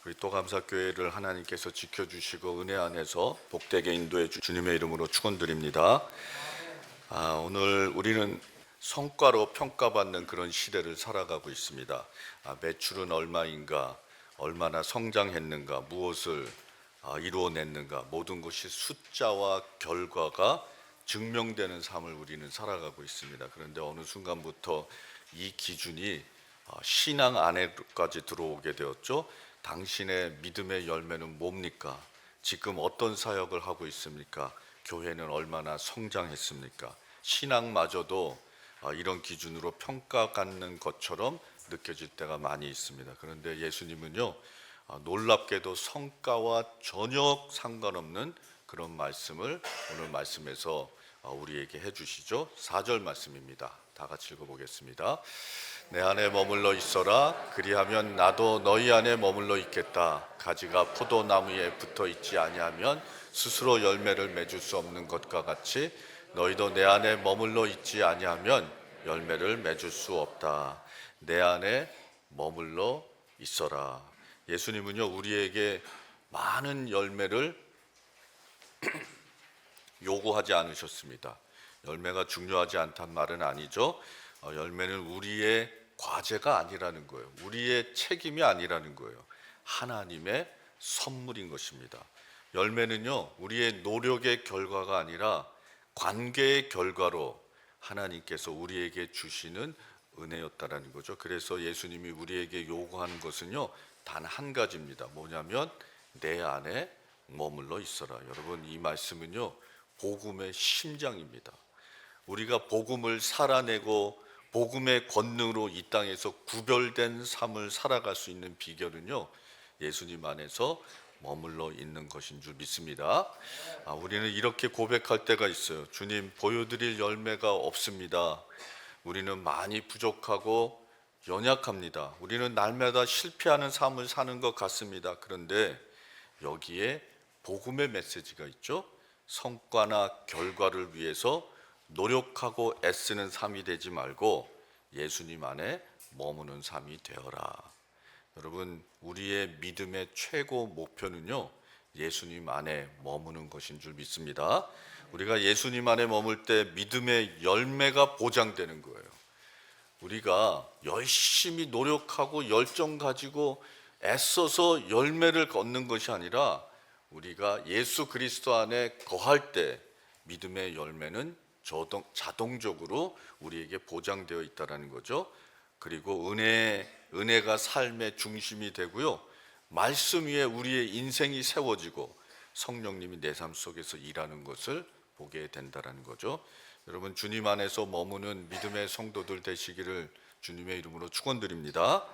우리 또 감사교회를 하나님께서 지켜주시고 은혜 안에서 복되게 인도해 주님의 이름으로 축원드립니다. 오늘 우리는 성과로 평가받는 그런 시대를 살아가고 있습니다. 매출은 얼마인가, 얼마나 성장했는가, 무엇을 이루어냈는가, 모든 것이 숫자와 결과가 증명되는 삶을 우리는 살아가고 있습니다. 그런데 어느 순간부터 이 기준이 신앙 안에까지 들어오게 되었죠. 당신의 믿음의 열매는 뭡니까? 지금 어떤 사역을 하고 있습니까? 교회는 얼마나 성장했습니까? 신앙마저도 이런 기준으로 평가받는 것처럼 느껴질 때가 많이 있습니다. 그런데 예수님은요, 놀랍게도 성과와 전혀 상관없는 그런 말씀을 오늘 말씀에서 우리에게 해주시죠. 4절 말씀입니다. 다 같이 읽어보겠습니다. 내 안에 머물러 있어라. 그리하면 나도 너희 안에 머물러 있겠다. 가지가 포도나무에 붙어 있지 아니하면 스스로 열매를 맺을 수 없는 것과 같이 너희도 내 안에 머물러 있지 아니하면 열매를 맺을 수 없다. 내 안에 머물러 있어라. 예수님은요, 우리에게 많은 열매를 요구하지 않으셨습니다. 열매가 중요하지 않단 말은 아니죠. 열매는 우리의 과제가 아니라는 거예요. 우리의 책임이 아니라는 거예요. 하나님의 선물인 것입니다. 열매는요, 우리의 노력의 결과가 아니라 관계의 결과로 하나님께서 우리에게 주시는 은혜였다라는 거죠. 그래서 예수님이 우리에게 요구하는 것은요, 단 한 가지입니다. 뭐냐면 내 안에 머물러 있어라. 여러분, 이 말씀은요, 복음의 심장입니다. 우리가 복음을 살아내고 복음의 권능으로 이 땅에서 구별된 삶을 살아갈 수 있는 비결은요, 예수님 안에서 머물러 있는 것인 줄 믿습니다. 우리는 이렇게 고백할 때가 있어요. 주님, 보여드릴 열매가 없습니다. 우리는 많이 부족하고 연약합니다. 우리는 날마다 실패하는 삶을 사는 것 같습니다. 그런데 여기에 복음의 메시지가 있죠. 성과나 결과를 위해서 노력하고 애쓰는 삶이 되지 말고 예수님 안에 머무는 삶이 되어라. 여러분, 우리의 믿음의 최고 목표는요, 예수님 안에 머무는 것인 줄 믿습니다. 우리가 예수님 안에 머물 때 믿음의 열매가 보장되는 거예요. 우리가 열심히 노력하고 열정 가지고 애써서 열매를 얻는 것이 아니라 우리가 예수 그리스도 안에 거할 때 믿음의 열매는 자동적으로 우리에게 보장되어 있다는 거죠. 그리고 은혜가 삶의 중심이 되고요, 말씀 위에 우리의 인생이 세워지고 성령님이 내 삶 속에서 일하는 것을 보게 된다는 거죠. 여러분, 주님 안에서 머무는 믿음의 성도들 되시기를 주님의 이름으로 축원드립니다.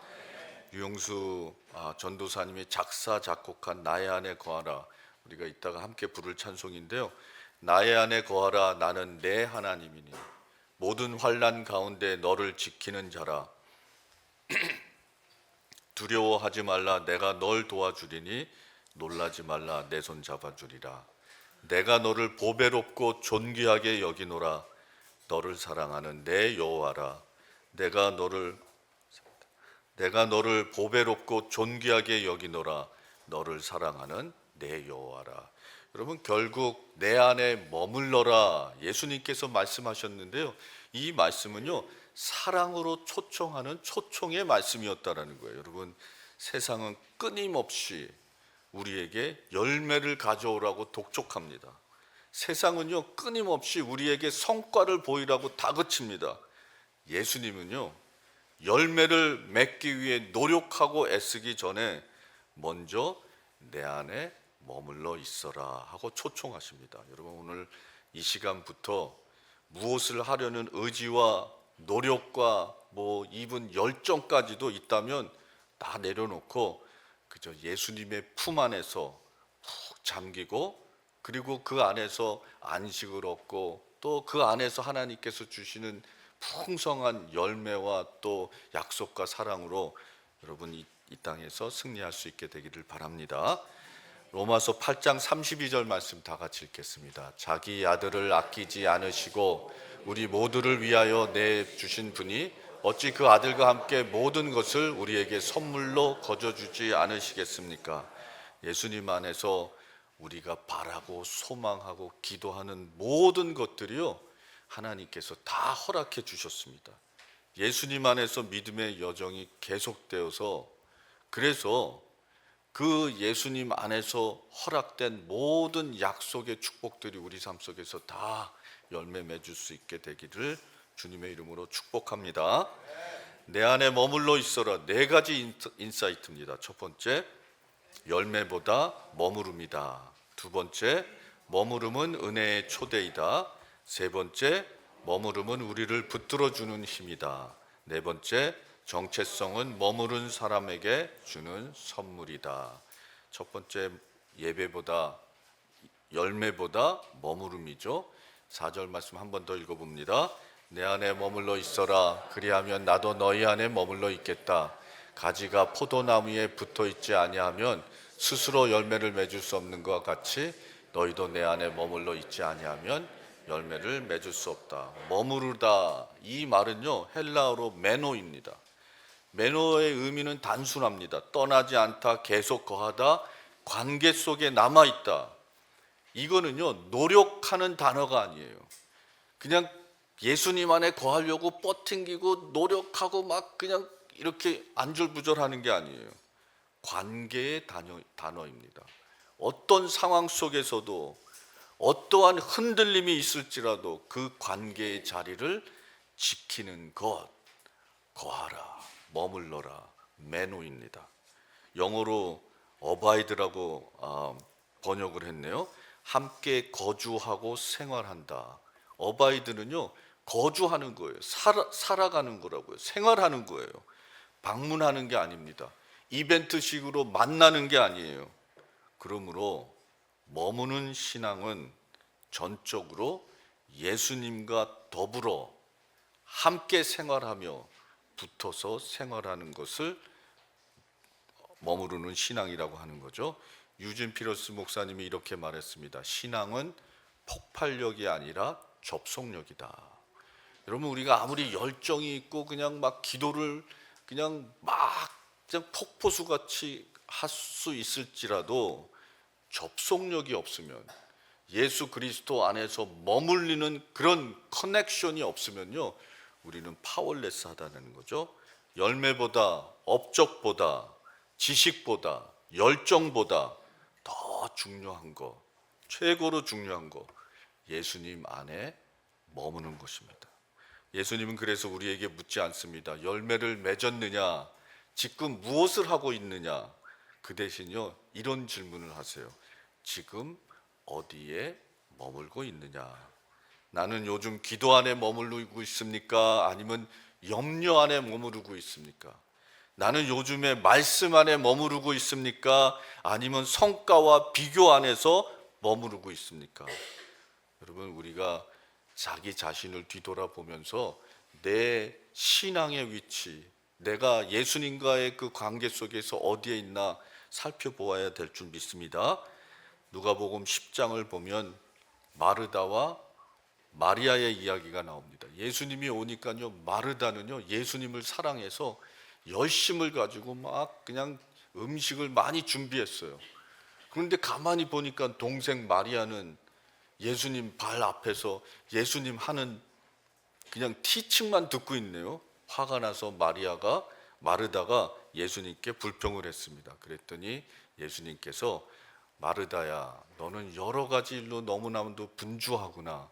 유영수 전도사님이 작사 작곡한 나의 안에 거하라, 우리가 이따가 함께 부를 찬송인데요. 나의 안에 거하라. 나는 내 하나님이니 모든 환난 가운데 너를 지키는 자라. 두려워하지 말라. 내가 널 도와주리니 놀라지 말라. 내 손 잡아주리라. 내가 너를 보배롭고 존귀하게 여기노라. 너를 사랑하는 내 여호와라. 내가 너를 보배롭고 존귀하게 여기노라. 너를 사랑하는 내 여호와라. 여러분, 결국 내 안에 머물러라, 예수님께서 말씀하셨는데요, 이 말씀은요, 사랑으로 초청하는 초청의 말씀이었다라는 거예요. 여러분, 세상은 끊임없이 우리에게 열매를 가져오라고 독촉합니다. 세상은요, 끊임없이 우리에게 성과를 보이라고 다그칩니다. 예수님은요, 열매를 맺기 위해 노력하고 애쓰기 전에 먼저 내 안에 머물러 있어라 하고 초청하십니다. 여러분, 오늘 이 시간부터 무엇을 하려는 의지와 노력과 이분 열정까지도 있다면 다 내려놓고 그저 예수님의 품 안에서 푹 잠기고, 그리고 그 안에서 안식을 얻고, 또 그 안에서 하나님께서 주시는 풍성한 열매와 또 약속과 사랑으로 여러분 이 땅에서 승리할 수 있게 되기를 바랍니다. 로마서 8장 32절 말씀 다 같이 읽겠습니다. 자기 아들을 아끼지 않으시고 우리 모두를 위하여 내주신 분이 어찌 그 아들과 함께 모든 것을 우리에게 선물로 거저주지 않으시겠습니까? 예수님 안에서 우리가 바라고 소망하고 기도하는 모든 것들이요, 하나님께서 다 허락해 주셨습니다. 예수님 안에서 믿음의 여정이 계속되어서, 그래서 그 예수님 안에서 허락된 모든 약속의 축복들이 우리 삶 속에서 다 열매 맺을 수 있게 되기를 주님의 이름으로 축복합니다. 내 안에 머물러 있어라. 네 가지 인사이트입니다. 첫 번째, 열매보다 머무름이다. 두 번째, 머무름은 은혜의 초대이다. 세 번째, 머무름은 우리를 붙들어주는 힘이다. 네 번째, 정체성은 머무른 사람에게 주는 선물이다. 첫 번째, 예배보다 열매보다 머무름이죠. 4절 말씀 한 번 더 읽어봅니다. 내 안에 머물러 있어라. 그리하면 나도 너희 안에 머물러 있겠다. 가지가 포도나무에 붙어 있지 아니하면 스스로 열매를 맺을 수 없는 것과 같이 너희도 내 안에 머물러 있지 아니하면 열매를 맺을 수 없다. 머무르다, 이 말은요, 헬라어로 메노입니다. 메노의 의미는 단순합니다. 떠나지 않다, 계속 거하다, 관계 속에 남아있다. 이거는요, 노력하는 단어가 아니에요. 그냥 예수님 안에 거하려고 뻗팅기고 노력하고 막 그냥 이렇게 안절부절하는 게 아니에요. 관계의 단어입니다. 어떤 상황 속에서도 어떠한 흔들림이 있을지라도 그 관계의 자리를 지키는 것, 거하라, 머물러라, 메노입니다. 영어로 어바이드라고 번역을 했네요. 함께 거주하고 생활한다. 어바이드는요, 거주하는 거예요. 살아가는 거라고요. 생활하는 거예요. 방문하는 게 아닙니다. 이벤트식으로 만나는 게 아니에요. 그러므로 머무는 신앙은 전적으로 예수님과 더불어 함께 생활하며 붙어서 생활하는 것을 머무르는 신앙이라고 하는 거죠. 유진 피러스 목사님이 이렇게 말했습니다. 신앙은 폭발력이 아니라 접속력이다. 여러분, 우리가 아무리 열정이 있고 그냥 막 기도를 그냥 폭포수 같이 할 수 있을지라도 접속력이 없으면, 예수 그리스도 안에서 머물리는 그런 커넥션이 없으면요, 우리는 파워레스하다는 거죠. 열매보다, 업적보다, 지식보다, 열정보다 더 중요한 거, 최고로 중요한 거, 예수님 안에 머무는 것입니다. 예수님은 그래서 우리에게 묻지 않습니다. 열매를 맺었느냐, 지금 무엇을 하고 있느냐. 그 대신요, 이런 질문을 하세요. 지금 어디에 머물고 있느냐. 나는 요즘 기도 안에 머무르고 있습니까? 아니면 염려 안에 머무르고 있습니까? 나는 요즘에 말씀 안에 머무르고 있습니까? 아니면 성과와 비교 안에서 머무르고 있습니까? 여러분, 우리가 자기 자신을 뒤돌아보면서 내 신앙의 위치, 내가 예수님과의 그 관계 속에서 어디에 있나 살펴보아야 될 줄 믿습니다. 누가복음 10장을 보면 마르다와 마리아의 이야기가 나옵니다. 예수님이 오니까요, 마르다는요, 예수님을 사랑해서 열심을 가지고 막 그냥 음식을 많이 준비했어요. 그런데 가만히 보니까 동생 마리아는 예수님 발 앞에서 예수님 하는 그냥 티칭만 듣고 있네요. 화가 나서 마르다가 예수님께 불평을 했습니다. 그랬더니 예수님께서 마르다야, 너는 여러 가지 일로 너무나도 분주하구나.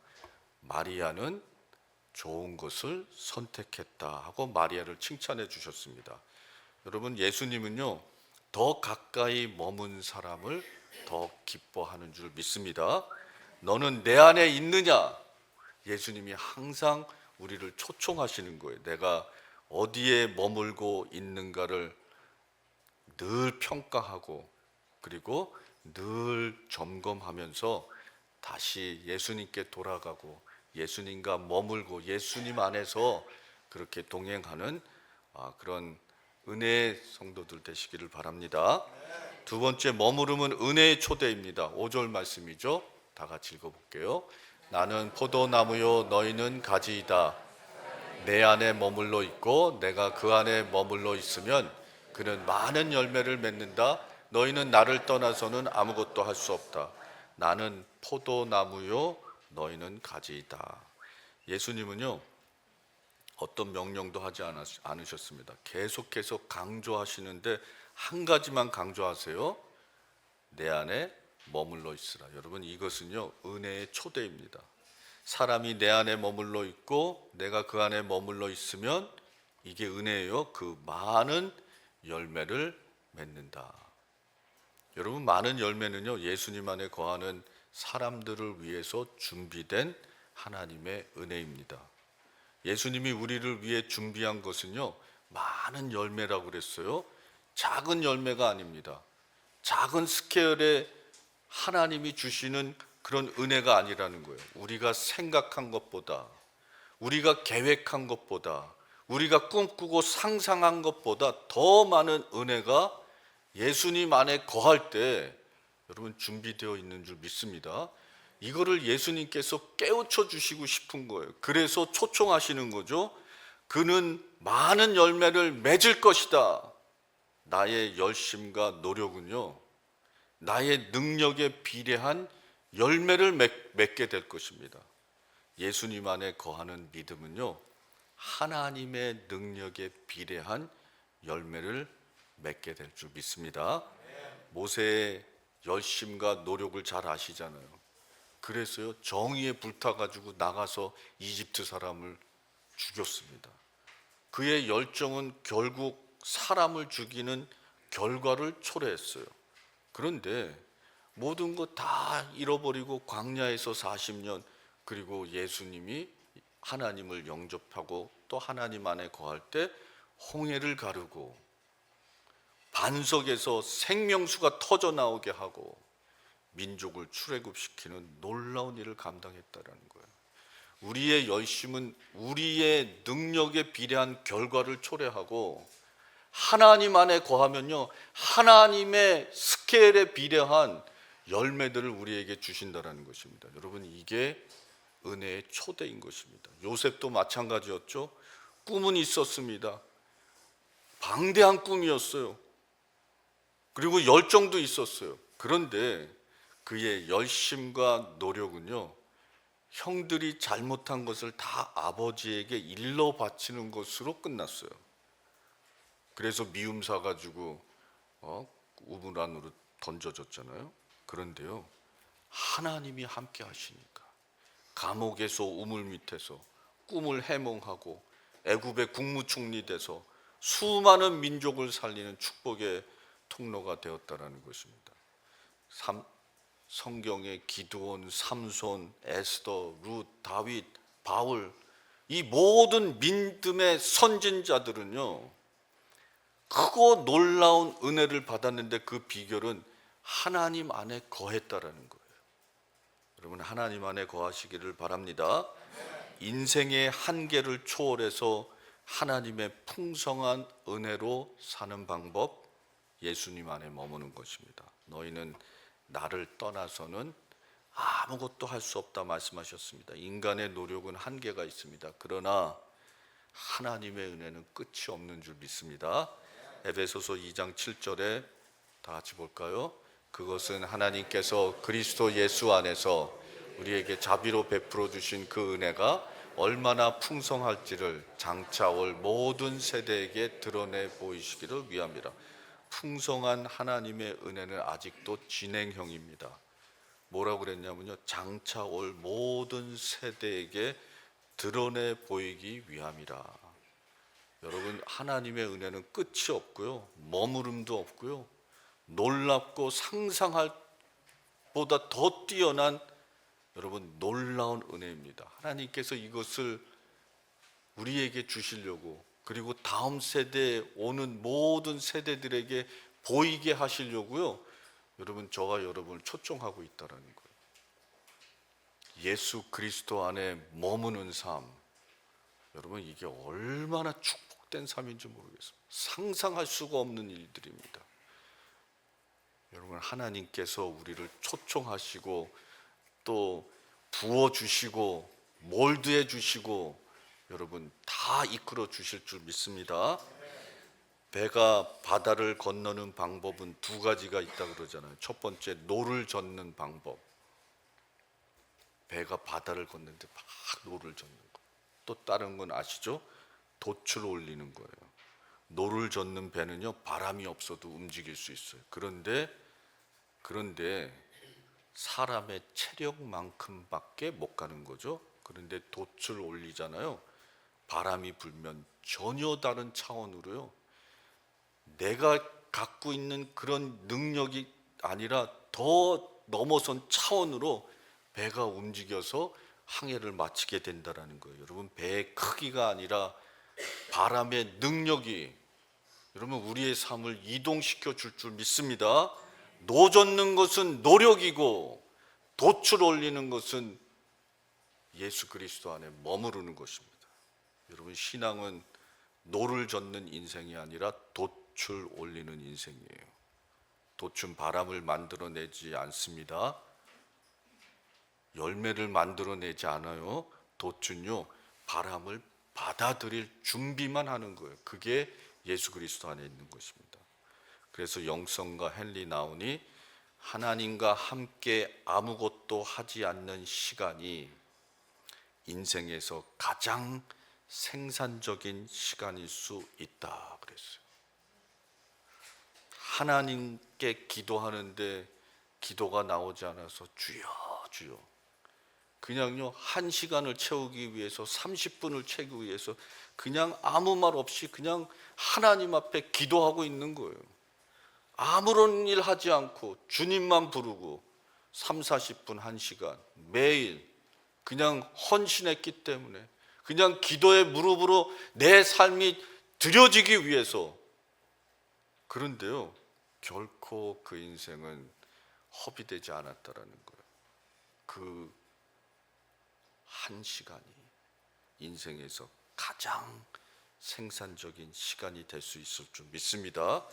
마리아는 좋은 것을 선택했다 하고 마리아를 칭찬해 주셨습니다. 여러분, 예수님은요, 더 가까이 머문 사람을 더 기뻐하는 줄 믿습니다. 너는 내 안에 있느냐? 예수님이 항상 우리를 초청하시는 거예요. 내가 어디에 머물고 있는가를 늘 평가하고, 그리고 늘 점검하면서 다시 예수님께 돌아가고 예수님과 머물고 예수님 안에서 그렇게 동행하는 그런 은혜의 성도들 되시기를 바랍니다. 두 번째, 머무름은 은혜의 초대입니다. 5절 말씀이죠. 다 같이 읽어볼게요. 나는 포도나무요 너희는 가지이다. 내 안에 머물러 있고 내가 그 안에 머물러 있으면 그는 많은 열매를 맺는다. 너희는 나를 떠나서는 아무것도 할 수 없다. 나는 포도나무요 너희는 가지이다. 예수님은요 어떤 명령도 하지 않으셨습니다. 계속해서 강조하시는데 한 가지만 강조하세요. 내 안에 머물러 있으라. 여러분 이것은요 은혜의 초대입니다. 사람이 내 안에 머물러 있고 내가 그 안에 머물러 있으면 이게 은혜예요. 그 많은 열매를 맺는다. 여러분 많은 열매는요 예수님 안에 거하는 사람들을 위해서 준비된 하나님의 은혜입니다. 예수님이 우리를 위해 준비한 것은요 많은 열매라고 그랬어요. 작은 열매가 아닙니다. 작은 스케일의 하나님이 주시는 그런 은혜가 아니라는 거예요. 우리가 생각한 것보다, 우리가 계획한 것보다, 우리가 꿈꾸고 상상한 것보다 더 많은 은혜가 예수님 안에 거할 때 여러분 준비되어 있는 줄 믿습니다. 이거를 예수님께서 깨우쳐 주시고 싶은 거예요. 그래서 초청하시는 거죠. 그는 많은 열매를 맺을 것이다. 나의 열심과 노력은요 나의 능력에 비례한 열매를 맺게 될 것입니다. 예수님 안에 거하는 믿음은요 하나님의 능력에 비례한 열매를 맺게 될 줄 믿습니다. 모세의 열심과 노력을 잘 아시잖아요. 그래서요 정의에 불타가지고 나가서 이집트 사람을 죽였습니다. 그의 열정은 결국 사람을 죽이는 결과를 초래했어요. 그런데 모든 것 다 잃어버리고 광야에서 40년 그리고 예수님이 하나님을 영접하고 또 하나님 안에 거할 때 홍해를 가르고 반석에서 생명수가 터져 나오게 하고 민족을 출애굽시키는 놀라운 일을 감당했다라는 거예요. 우리의 열심은 우리의 능력에 비례한 결과를 초래하고 하나님 안에 거하면요 하나님의 스케일에 비례한 열매들을 우리에게 주신다라는 것입니다. 여러분 이게 은혜의 초대인 것입니다. 요셉도 마찬가지였죠. 꿈은 있었습니다. 방대한 꿈이었어요. 그리고 열정도 있었어요. 그런데 그의 열심과 노력은요 형들이 잘못한 것을 다 아버지에게 일러 바치는 것으로 끝났어요. 그래서 미움 사가지고 우물 안으로 던져졌잖아요. 그런데요 하나님이 함께 하시니까 감옥에서 우물 밑에서 꿈을 해몽하고 애굽의 국무총리 돼서 수많은 민족을 살리는 축복의 통로가 되었다라는 것입니다. 성경의 기드온, 삼손, 에스더, 룻, 다윗, 바울 이 모든 믿음의 선진자들은요 크고 놀라운 은혜를 받았는데 그 비결은 하나님 안에 거했다라는 거예요. 여러분 하나님 안에 거하시기를 바랍니다. 인생의 한계를 초월해서 하나님의 풍성한 은혜로 사는 방법 예수님 안에 머무는 것입니다. 너희는 나를 떠나서는 아무것도 할 수 없다 말씀하셨습니다. 인간의 노력은 한계가 있습니다. 그러나 하나님의 은혜는 끝이 없는 줄 믿습니다. 에베소서 2장 7절에 다 같이 볼까요? 그것은 하나님께서 그리스도 예수 안에서 우리에게 자비로 베풀어 주신 그 은혜가 얼마나 풍성할지를 장차 올 모든 세대에게 드러내 보이시기를 위함이라. 풍성한 하나님의 은혜는 아직도 진행형입니다. 뭐라고 그랬냐면요 장차 올 모든 세대에게 드러내 보이기 위함이라. 여러분 하나님의 은혜는 끝이 없고요 머무름도 없고요 놀랍고 상상할 보다 더 뛰어난 여러분 놀라운 은혜입니다. 하나님께서 이것을 우리에게 주시려고 그리고 다음 세대에 오는 모든 세대들에게 보이게 하시려고요 여러분 저와 여러분을 초청하고 있다라는 거예요. 예수 그리스도 안에 머무는 삶 여러분 이게 얼마나 축복된 삶인지 모르겠습니다. 상상할 수가 없는 일들입니다. 여러분 하나님께서 우리를 초청하시고 또 부어주시고 몰드해 주시고 여러분 다 이끌어 주실 줄 믿습니다. 배가 바다를 건너는 방법은 두 가지가 있다 그러잖아요. 첫 번째, 노를 젓는 방법. 배가 바다를 걷는데 막 노를 젓는 거. 또 다른 건 아시죠? 돛을 올리는 거예요. 노를 젓는 배는요, 바람이 없어도 움직일 수 있어요. 그런데 사람의 체력만큼밖에 못 가는 거죠. 그런데 돛을 올리잖아요. 바람이 불면 전혀 다른 차원으로요, 내가 갖고 있는 그런 능력이 아니라 더 넘어선 차원으로 배가 움직여서 항해를 마치게 된다라는 거예요. 여러분, 배의 크기가 아니라 바람의 능력이 여러분 우리의 삶을 이동시켜 줄 줄 믿습니다. 노 젓는 것은 노력이고 돛을 올리는 것은 예수 그리스도 안에 머무르는 것입니다. 여러분, 신앙은 노를 젓는 인생이 아니라 돛을 올리는 인생이에요. 돛은 바람을 만들어내지 않습니다. 열매를 만들어내지 않아요. 돛은요, 바람을 받아들일 준비만 하는 거예요. 그게 예수 그리스도 안에 있는 것입니다. 그래서 영성과 헨리 나운이 하나님과 함께 아무것도 하지 않는 시간이 인생에서 가장 생산적인 시간일 수 있다 그랬어요. 하나님께 기도하는데 기도가 나오지 않아서 주여 주여, 그냥요 1시간을 채우기 위해서 30분을 채우기 위해서 그냥 아무 말 없이 그냥 하나님 앞에 기도하고 있는 거예요. 아무런 일 하지 않고 주님만 부르고 30-40분 1시간 매일 그냥 헌신했기 때문에, 그냥 기도의 무릎으로 내 삶이 드려지기 위해서. 그런데요, 결코 그 인생은 허비되지 않았다라는 거예요. 그 1시간이 인생에서 가장 생산적인 시간이 될 수 있을 줄 믿습니다.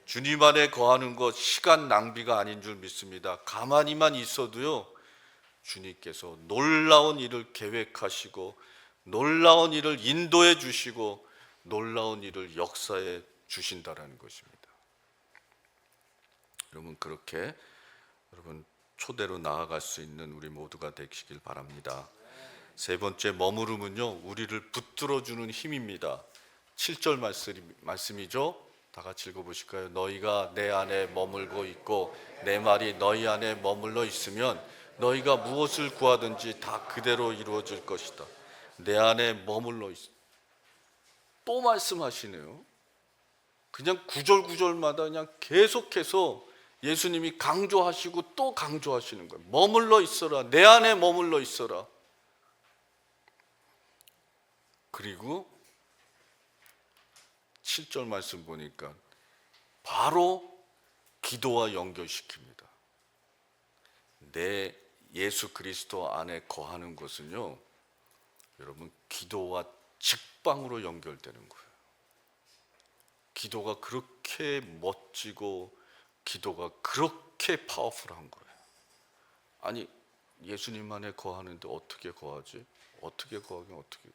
주님 안에 거하는 것 시간 낭비가 아닌 줄 믿습니다. 가만히만 있어도요, 주님께서 놀라운 일을 계획하시고 놀라운 일을 인도해 주시고 놀라운 일을 역사해 주신다라는 것입니다. 여러분, 그렇게 여러분 초대로 나아갈 수 있는 우리 모두가 되시길 바랍니다. 세 번째, 머무름은요, 우리를 붙들어 주는 힘입니다. 7절 말씀이죠. 다 같이 읽어보실까요? 너희가 내 안에 머물고 있고 내 말이 너희 안에 머물러 있으면 너희가 무엇을 구하든지 다 그대로 이루어질 것이다. 내 안에 머물러 있어. 또 말씀하시네요. 그냥 구절마다 그냥 계속해서 예수님이 강조하시고 또 강조하시는 거예요. 머물러 있어라. 내 안에 머물러 있어라. 그리고 7절 말씀 보니까 바로 기도와 연결시킵니다. 내 예수 그리스도 안에 거하는 것은요, 여러분 기도와 직방으로 연결되는 거예요. 기도가 그렇게 멋지고 기도가 그렇게 파워풀한 거예요. 아니, 예수님 안에 거하는데 어떻게 거하지? 어떻게 거하긴 어떻게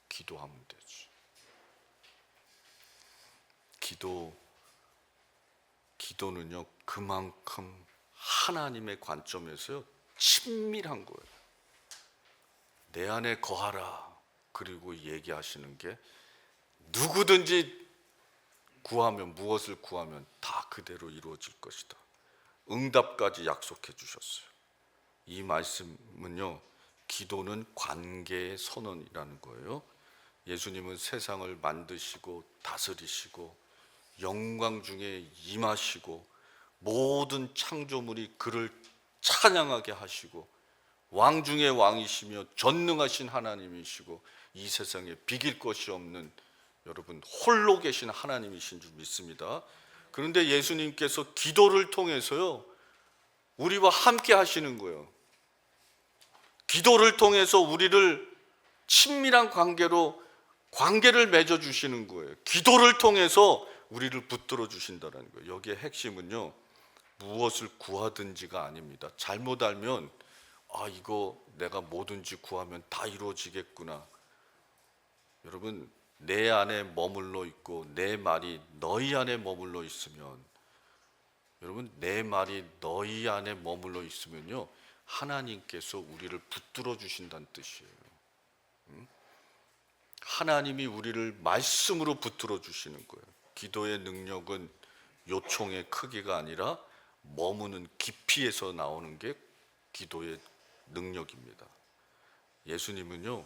기도하면 되지. 기도는요, 그만큼 하나님의 관점에서요 친밀한 거예요. 내 안에 거하라. 그리고 얘기하시는 게 누구든지 구하면, 무엇을 구하면 다 그대로 이루어질 것이다. 응답까지 약속해 주셨어요. 이 말씀은요, 기도는 관계의 선언이라는 거예요. 예수님은 세상을 만드시고 다스리시고 영광 중에 임하시고 모든 창조물이 그를 찬양하게 하시고 왕 중에 왕이시며 전능하신 하나님이시고 이 세상에 비길 것이 없는, 여러분 홀로 계신 하나님이신 줄 믿습니다. 그런데 예수님께서 기도를 통해서요 우리와 함께 하시는 거예요. 기도를 통해서 우리를 친밀한 관계를 맺어 주시는 거예요. 기도를 통해서 우리를 붙들어 주신다는 거예요. 여기에 핵심은요, 무엇을 구하든지가 아닙니다. 잘못 알면 이거 내가 뭐든지 구하면 다 이루어지겠구나. 여러분, 내 안에 머물러 있고 내 말이 너희 안에 머물러 있으면, 여러분, 내 말이 너희 안에 머물러 있으면요, 하나님께서 우리를 붙들어 주신다는 뜻이에요. 하나님이 우리를 말씀으로 붙들어 주시는 거예요. 기도의 능력은 요청의 크기가 아니라 머무는 깊이에서 나오는 게 기도의 능력입니다. 예수님은요,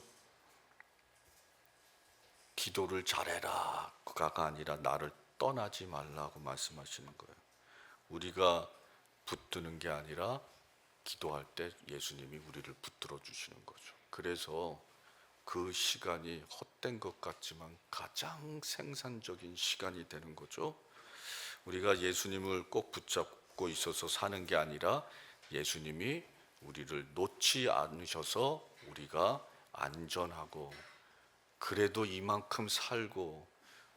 기도를 잘해라가 아니라 나를 떠나지 말라고 말씀하시는 거예요. 우리가 붙드는 게 아니라 기도할 때 예수님이 우리를 붙들어 주시는 거죠. 그래서 그 시간이 헛된 것 같지만 가장 생산적인 시간이 되는 거죠. 우리가 예수님을 꼭 붙잡고 있어서 사는 게 아니라 예수님이 우리를 놓지 않으셔서 우리가 안전하고, 그래도 이만큼 살고,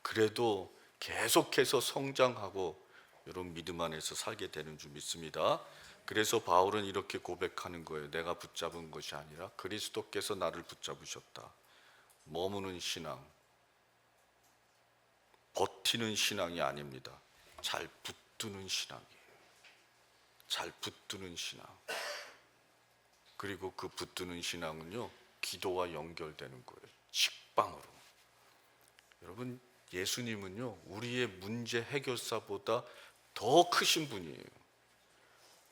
그래도 계속해서 성장하고, 이런 믿음 안에서 살게 되는 줄 믿습니다. 그래서 바울은 이렇게 고백하는 거예요. 내가 붙잡은 것이 아니라 그리스도께서 나를 붙잡으셨다. 머무는 신앙, 버티는 신앙이 아닙니다. 잘 붙드는 신앙이에요. 잘 붙드는 신앙. 그리고 그 붙드는 신앙은요, 기도와 연결되는 거예요. 식빵으로. 여러분, 예수님은요, 우리의 문제 해결사보다 더 크신 분이에요.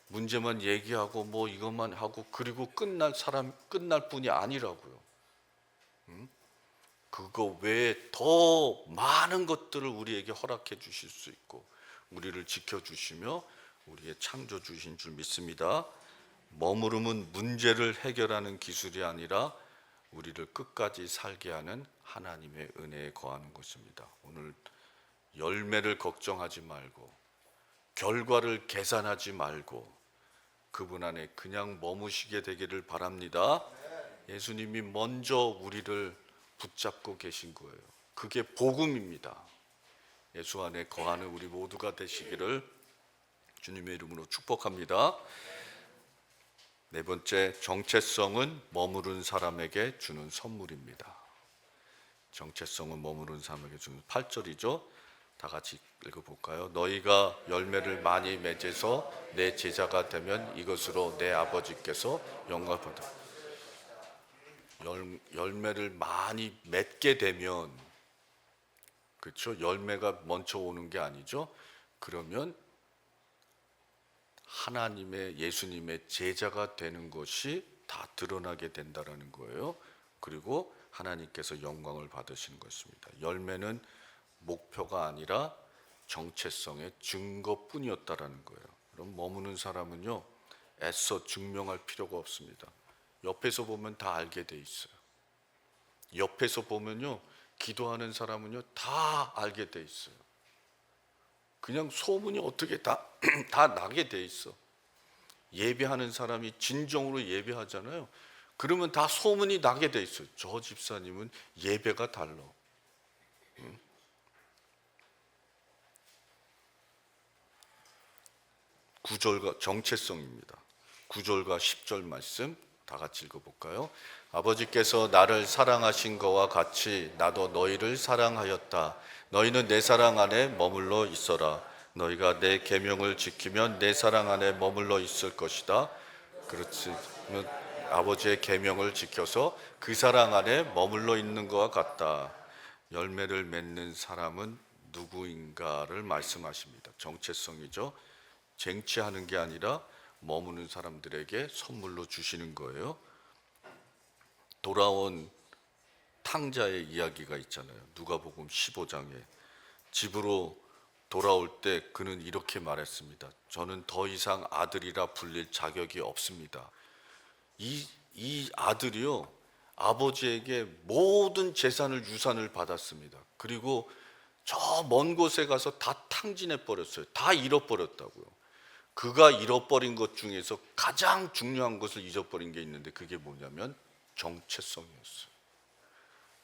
문제만 얘기하고 뭐 이것만 하고 그리고 끝날 뿐이 아니라고요. 그거 외에 더 많은 것들을 우리에게 허락해 주실 수 있고 우리를 지켜주시며 우리의 창조주신 줄 믿습니다. 머무름은 문제를 해결하는 기술이 아니라 우리를 끝까지 살게 하는 하나님의 은혜에 거하는 것입니다. 오늘 열매를 걱정하지 말고 결과를 계산하지 말고 그분 안에 그냥 머무시게 되기를 바랍니다. 예수님이 먼저 우리를 붙잡고 계신 거예요. 그게 복음입니다. 예수 안에 거하는 우리 모두가 되시기를 주님의 이름으로 축복합니다. 네 번째, 정체성은 머무른 사람에게 주는 선물입니다. 정체성은 머무른 사람에게 주는 8절이죠. 다 같이 읽어볼까요? 너희가 열매를 많이 맺어서 내 제자가 되면 이것으로 내 아버지께서 영광을 받아. 열매를 많이 맺게 되면, 그렇죠? 열매가 먼저 오는 게 아니죠. 그러면 하나님의, 예수님의 제자가 되는 것이 다 드러나게 된다라는 거예요. 그리고 하나님께서 영광을 받으시는 것입니다. 열매는 목표가 아니라 정체성의 증거뿐이었다라는 거예요. 그럼 머무는 사람은요, 애써 증명할 필요가 없습니다. 옆에서 보면 다 알게 돼 있어요. 옆에서 보면요, 기도하는 사람은요, 다 알게 돼 있어요. 그냥 소문이 어떻게 다 나게 돼 있어. 예배하는 사람이 진정으로 예배하잖아요. 그러면 다 소문이 나게 돼 있어요. 저 집사님은 예배가 달라. 응? 9절과 정체성입니다. 9절과 10절 말씀 다 같이 읽어볼까요? 아버지께서 나를 사랑하신 것과 같이 나도 너희를 사랑하였다. 너희는 내 사랑 안에 머물러 있어라. 너희가 내 계명을 지키면 내 사랑 안에 머물러 있을 것이다. 그렇지. 아버지의 계명을 지켜서 그 사랑 안에 머물러 있는 것과 같다. 열매를 맺는 사람은 누구인가를 말씀하십니다. 정체성이죠. 쟁취하는 게 아니라 머무는 사람들에게 선물로 주시는 거예요. 돌아온 탕자의 이야기가 있잖아요. 누가복음 15장에 집으로 돌아올 때 그는 이렇게 말했습니다. 저는 더 이상 아들이라 불릴 자격이 없습니다. 이 아들이요, 아버지에게 모든 재산을, 유산을 받았습니다. 그리고 저 먼 곳에 가서 다 탕진해 버렸어요. 다 잃어버렸다고요. 그가 잃어버린 것 중에서 가장 중요한 것을 잊어버린 게 있는데 그게 뭐냐면 정체성이었어요.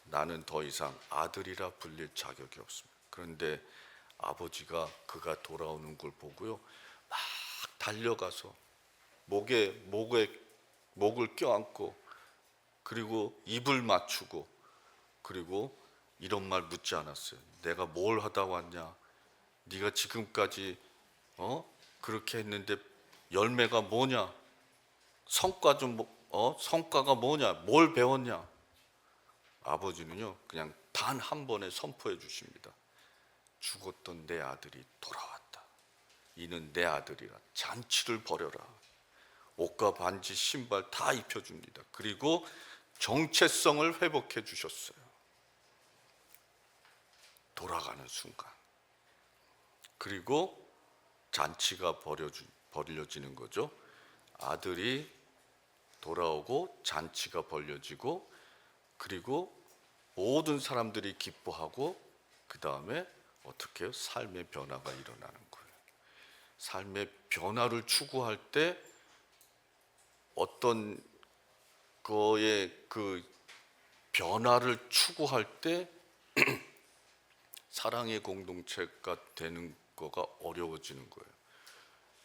나는 더 이상 아들이라 불릴 자격이 없습니다. 그런데 아버지가 그가 돌아오는 걸 보고요, 막 달려가서 목을 껴안고 그리고 입을 맞추고 그리고 이런 말 묻지 않았어요. 내가 뭘 하다 왔냐? 네가 지금까지 그렇게 했는데 열매가 뭐냐? 성과 좀 성과가 뭐냐? 뭘 배웠냐? 아버지는요 그냥 단 한 번에 선포해 주십니다. 죽었던 내 아들이 돌아왔다. 이는 내 아들이라. 잔치를 벌여라. 옷과 반지, 신발 다 입혀줍니다. 그리고 정체성을 회복해 주셨어요. 돌아가는 순간. 그리고 잔치가 벌려지는 거죠. 아들이 돌아오고 잔치가 벌려지고, 그리고 모든 사람들이 기뻐하고, 그 다음에 어떻게 해요? 삶의 변화가 일어나는 거예요. 삶의 변화를 추구할 때 어떤 거의 그 변화를 추구할 때 사랑의 공동체가 되는 거가 어려워지는 거예요.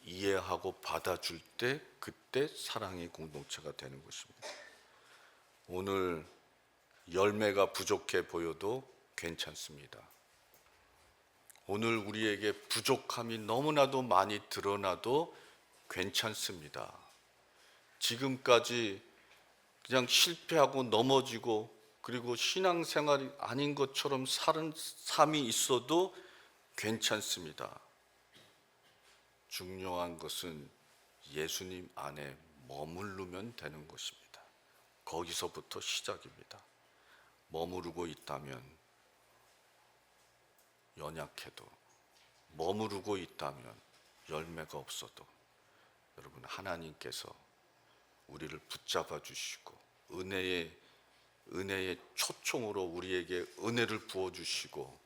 이해하고 받아줄 때 그때 사랑의 공동체가 되는 것입니다. 오늘 열매가 부족해 보여도 괜찮습니다. 오늘 우리에게 부족함이 너무나도 많이 드러나도 괜찮습니다. 지금까지 그냥 실패하고 넘어지고 그리고 신앙생활이 아닌 것처럼 사는 삶이 있어도 괜찮습니다. 중요한 것은 예수님 안에 머무르면 되는 것입니다. 거기서부터 시작입니다. 머무르고 있다면 연약해도, 머무르고 있다면 열매가 없어도 여러분 하나님께서 우리를 붙잡아 주시고 은혜의 초청으로 우리에게 은혜를 부어 주시고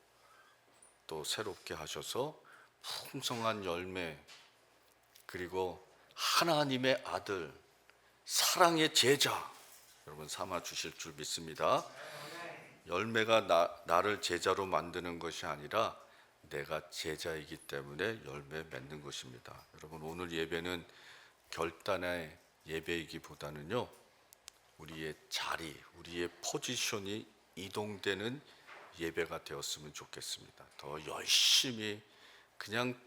또 새롭게 하셔서 풍성한 열매, 그리고 하나님의 아들, 사랑의 제자 여러분 삼아 주실 줄 믿습니다. 열매가 나를 제자로 만드는 것이 아니라 내가 제자이기 때문에 열매 맺는 것입니다. 여러분 오늘 예배는 결단의 예배이기보다는요, 우리의 자리, 우리의 포지션이 이동되는 예배가 되었으면 좋겠습니다. 더 열심히 그냥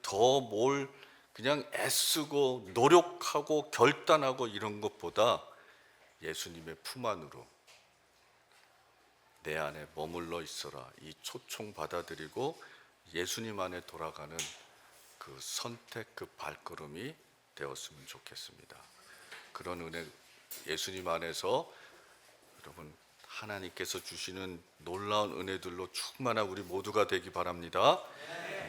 그냥 애쓰고 노력하고 결단하고 이런 것보다 예수님의 품 안으로 내 안에 머물러 있어라, 이 초청 받아들이고 예수님 안에 돌아가는 그 선택, 그 발걸음이 되었으면 좋겠습니다. 그런 은혜, 예수님 안에서 여러분 하나님께서 주시는 놀라운 은혜들로 충만한 우리 모두가 되기 바랍니다.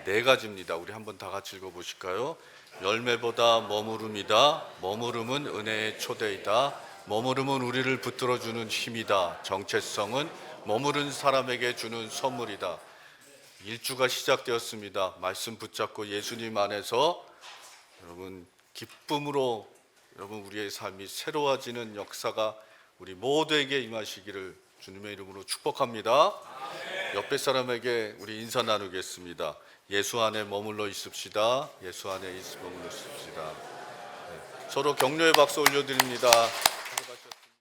네 가지입니다. 우리 한번 다 같이 읽어보실까요? 열매보다 머무름이다. 머무름은 은혜의 초대이다. 머무름은 우리를 붙들어주는 힘이다. 정체성은 머무른 사람에게 주는 선물이다. 일주가 시작되었습니다. 말씀 붙잡고 예수님 안에서 여러분 기쁨으로 여러분 우리의 삶이 새로워지는 역사가 우리 모두에게 임하시기를 주님의 이름으로 축복합니다. 옆에 사람에게 우리 인사 나누겠습니다. 예수 안에 머물러 있읍시다. 예수 안에 머물러 있읍시다. 서로 격려의 박수 올려드립니다.